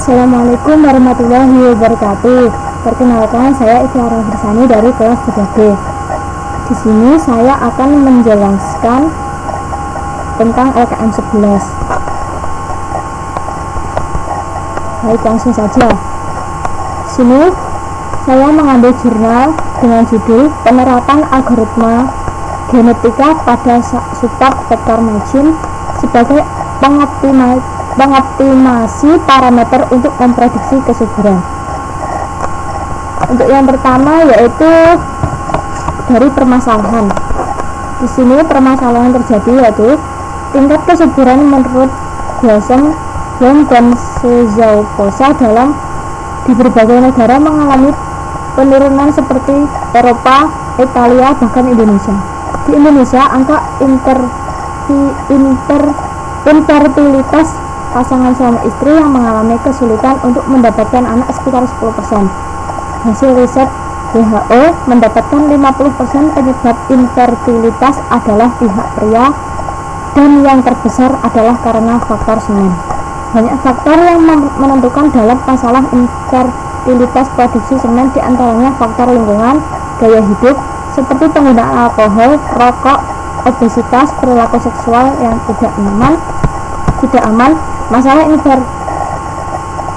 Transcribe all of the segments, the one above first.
Assalamualaikum warahmatullahi wabarakatuh. Perkenalkan, saya Ikhlara Bersani dari kelas 3B. Di sini saya akan menjelaskan tentang LKM 11. Baik, langsung saja. Di sini saya mengambil jurnal dengan judul Penerapan Algoritma Genetika pada Substrat Vektor Matching sebagai pengoptimasi parameter untuk memprediksi kesuburan. Untuk yang pertama yaitu dari permasalahan. Di sini permasalahan terjadi yaitu tingkat kesuburan menurut Glasson, Young dan Szauposa di berbagai negara mengalami penurunan seperti Eropa, Italia, bahkan Indonesia. Di Indonesia, angka infertilitas pasangan suami istri yang mengalami kesulitan untuk mendapatkan anak sekitar 10%. Hasil riset WHO mendapatkan 50% penyebab infertilitas adalah pihak pria dan yang terbesar adalah karena faktor semen. Banyak faktor yang menentukan dalam masalah infertilitas produksi semen, diantaranya faktor lingkungan, gaya hidup seperti penggunaan alkohol, rokok, obesitas, perilaku seksual yang tidak aman. Masalah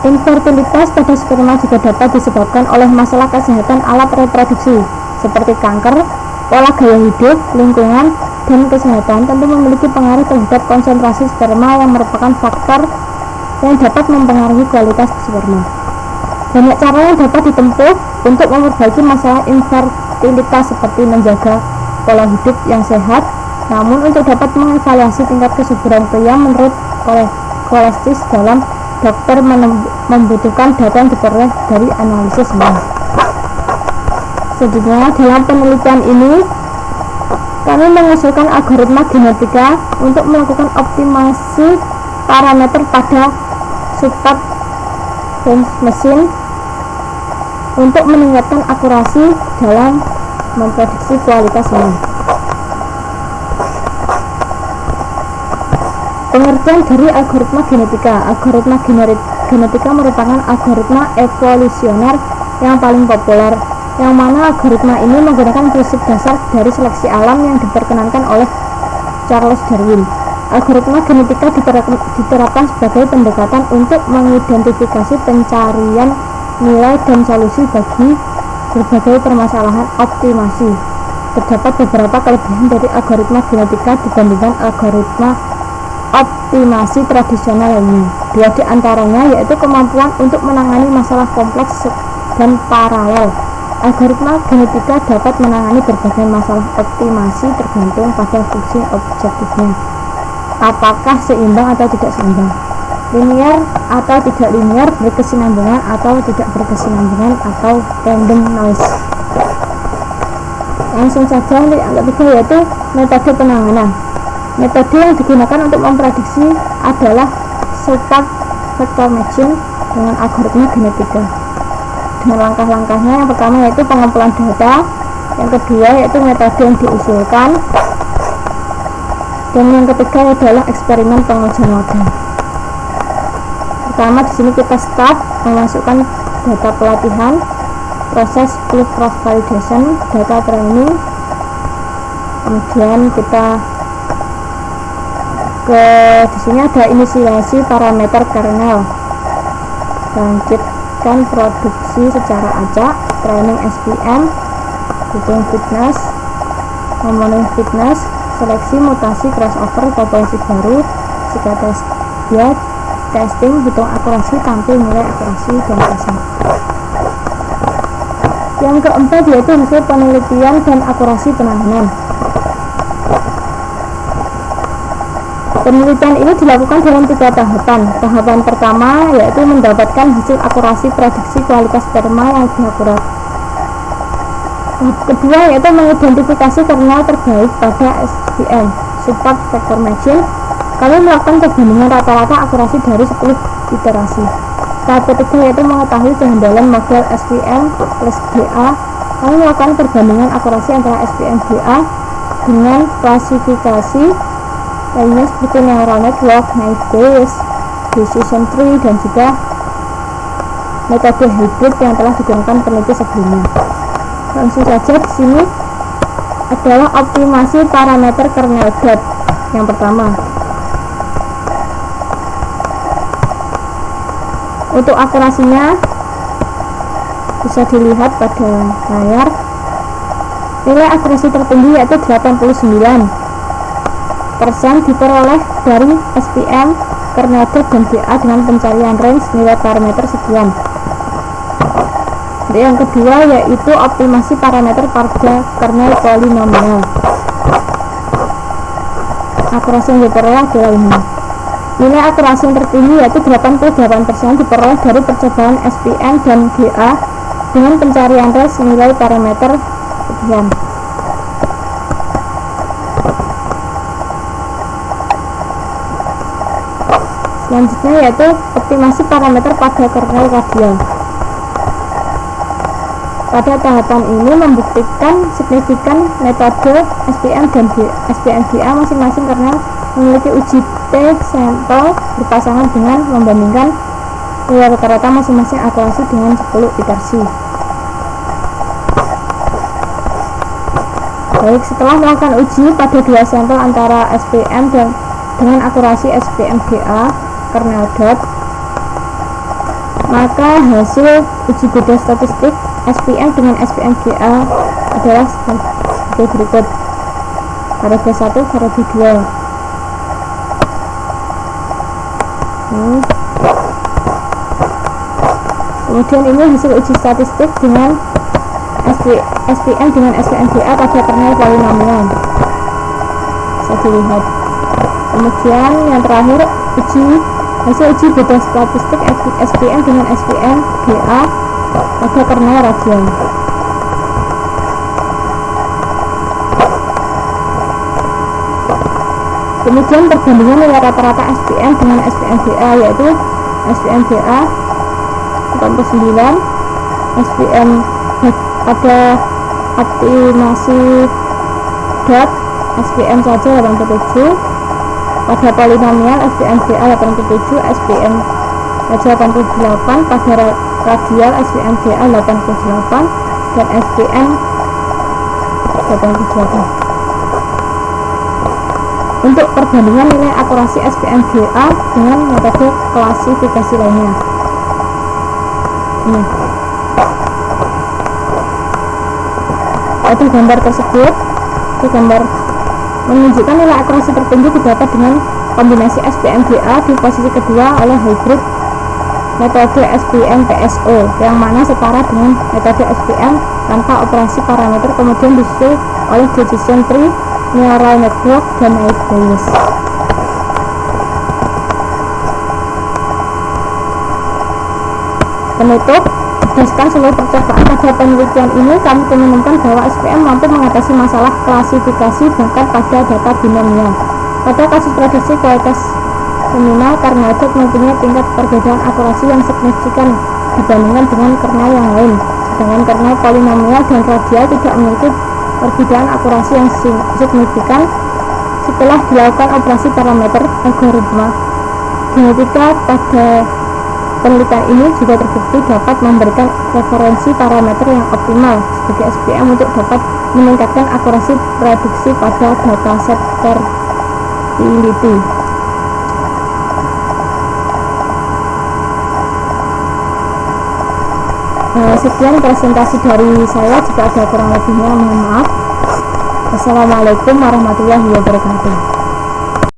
infertilitas pada sperma juga dapat disebabkan oleh masalah kesehatan alat reproduksi seperti kanker. Pola gaya hidup, lingkungan, dan kesehatan tentu memiliki pengaruh terhadap konsentrasi sperma yang merupakan faktor yang dapat mempengaruhi kualitas sperma. Banyak cara yang dapat ditempuh untuk memperbaiki masalah infertilitas seperti menjaga pola hidup yang sehat. Namun untuk dapat mengevaluasi tingkat kesuburan pria menurut Kolestis dalam dokter membutuhkan data yang diperoleh dari analisis semen. Selanjutnya, dalam penelitian ini kami mengusulkan algoritma genetika untuk melakukan optimasi parameter pada substrat mesin untuk meningkatkan akurasi dalam memprediksi kualitas semen. Pengertian dari algoritma genetika. Algoritma genetika merupakan algoritma evolusioner yang paling populer, yang mana algoritma ini menggunakan prinsip dasar dari seleksi alam yang diperkenankan oleh Charles Darwin. Algoritma genetika diterapkan sebagai pendekatan untuk mengidentifikasi pencarian nilai dan solusi bagi berbagai permasalahan optimasi. Terdapat beberapa kelebihan dari algoritma genetika dibandingkan algoritma optimasi tradisional lainnya. Dua di antaranya yaitu kemampuan untuk menangani masalah kompleks dan paralel. Algoritma genetika dapat menangani berbagai masalah optimasi tergantung pada fungsi objektifnya. Apakah seimbang atau tidak seimbang, linear atau tidak linear, berkesinambungan atau tidak berkesinambungan, atau random noise. Langsung saja untuk yang ketiga yaitu metode penanganan. Metode yang digunakan untuk memprediksi adalah substrat vektor matching dengan algoritma genetika. Dengan langkah-langkahnya, yang pertama yaitu pengumpulan data, yang kedua yaitu metode yang diusulkan, dan yang ketiga adalah eksperimen pengujian model. Pertama, di sini kita start memasukkan data pelatihan, proses cross validation, data training, kemudian kita di sini ada inisiasi parameter kernel, lanjutkan produksi secara acak, training SVM, hitung fitness, memenuhi fitness, seleksi mutasi crossover populasi baru, psikotes dia, testing, hitung akurasi, tampil nilai akurasi, dan pasang. Yang keempat yaitu hasil penelitian dan akurasi penanganan. Penelitian ini dilakukan dalam 3 tahapan. Tahapan pertama yaitu mendapatkan hasil akurasi prediksi kualitas sperma yang lebih akurat. Tahap kedua yaitu mengidentifikasi kernel terbaik pada SVM, substrat vektor matching. Kami melakukan perbandingan rata-rata akurasi dari 10 iterasi. Tahap ketiga yaitu mengetahui kehandalan model SVM plus GA. Kami melakukan perbandingan akurasi antara SVM GA dengan klasifikasi lainnya seperti neural network, naive Bayes, decision tree, dan juga metode hybrid yang telah digunakan peneliti sebelumnya. Langsung saja, di sini adalah optimasi parameter kernel dot. Yang pertama, untuk akurasinya bisa dilihat pada layar. Nilai akurasi tertinggi yaitu 89% diperoleh dari SPM, kernel dot, dan GA dengan pencarian range nilai parameter sekian. Yang kedua yaitu optimasi parameter pada kernel polinomial. Akurasi yang diperoleh adalah ini. Nilai akurasi yang tertinggi yaitu 88% diperoleh dari percobaan SPM dan GA dengan pencarian range nilai parameter sekian. Selanjutnya yaitu optimasi parameter pada kernel radial. Pada tahapan ini membuktikan signifikan metode SPM dan SPM-GA masing-masing kernel memiliki uji T sampel berpasangan dengan membandingkan nilai rata-rata masing-masing akurasi dengan 10 iterasi. Baik, setelah melakukan uji pada dua sampel antara SPM dan dengan akurasi SPM-GA kernel dot, maka hasil uji beda statistik SPM dengan SPM-GA adalah sebagai berikut: variabel 1, variabel 2. Kemudian ini hasil uji statistik dengan SPM dengan SPM-GA pada kernel polinomial, bisa dilihat. Kemudian yang terakhir hasil uji beda statistik SPM dengan SPM-GA pada kernel radial. Kemudian perbandingan nilai rata-rata SPM dengan SPM-GA yaitu SPM-GA 89, SPM pada optimasi dot SPM saja 87, pada polinomial SPM-GA 87, SPM saja 88, pada radial SPM-GA 88, dan SPM 88. Untuk perbandingan nilai akurasi SPM-GA dengan metode klasifikasi lainnya. Ini pada gambar tersebut, di gambar menunjukkan nilai akurasi tertinggi didapat dengan kombinasi SPM-GA di posisi kedua oleh hybrid metode SPM-PSO yang mana setara dengan metode SPM tanpa operasi parameter, kemudian disusul oleh decision tree, neural network, dan naive Bayes. Penutup, berdasarkan seluruh percobaan pada penelitian ini, kami menemukan bahwa SPM mampu mengatasi masalah klasifikasi bahkan pada data binomial. Pada kasus prediksi kualitas nominal, kernel dot mempunyai tingkat perbedaan akurasi yang signifikan dibandingkan dengan kernel yang lain, sedangkan kernel polinomial dan radial tidak memiliki perbedaan akurasi yang signifikan. Setelah dilakukan operasi parameter algoritma genetika pada penelitian ini juga terbukti dapat memberikan referensi parameter yang optimal sebagai SPM untuk dapat meningkatkan akurasi prediksi pada dataset fertility. Sekian presentasi dari saya, jika ada kurang lebihnya mohon maaf. Wassalamualaikum warahmatullahi wabarakatuh.